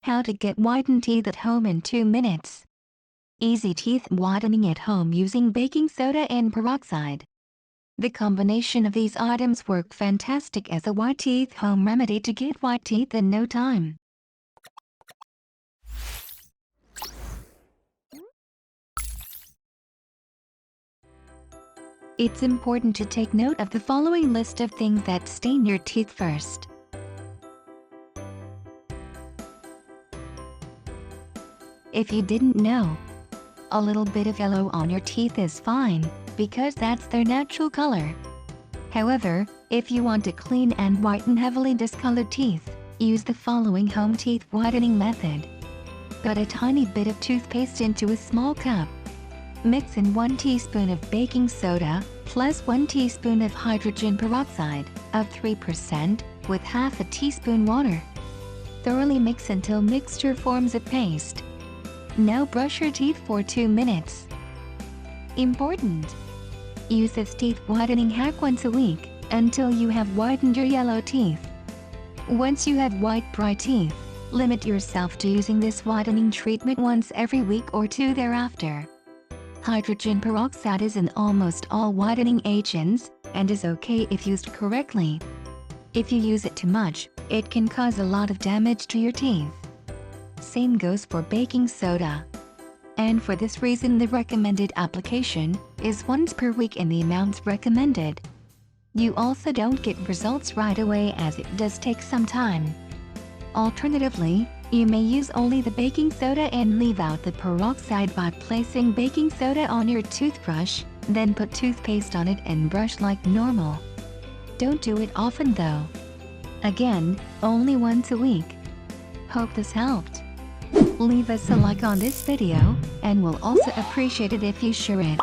How to get whitened teeth at home in 2 minutes. Easy teeth whitening at home using baking soda and peroxide. The combination of these items work fantastic as a white teeth home remedy to get white teeth in no time. It's important to take note of the following list of things that stain your teeth first. If you didn't know, a little bit of yellow on your teeth is fine, because that's their natural color. However, if you want to clean and whiten heavily discolored teeth, use the following home teeth whitening method. Put a tiny bit of toothpaste into a small cup. Mix in 1 teaspoon of baking soda, plus 1 teaspoon of hydrogen peroxide, of 3%, with half a teaspoon water. Thoroughly mix until mixture forms a paste. Now brush your teeth for 2 minutes. Important! Use this teeth whitening hack once a week, until you have whitened your yellow teeth. Once you have white bright teeth, limit yourself to using this whitening treatment once every week or 2 thereafter. Hydrogen peroxide is in almost all whitening agents, and is okay if used correctly. If you use it too much, it can cause a lot of damage to your teeth. Same goes for baking soda. And for this reason the recommended application is once per week in the amounts recommended. You also don't get results right away as it does take some time. Alternatively, you may use only the baking soda and leave out the peroxide by placing baking soda on your toothbrush, then put toothpaste on it and brush like normal. Don't do it often though. Again, only once a week. Hope this helped. Leave us a like on this video, and we'll also appreciate it if you share it.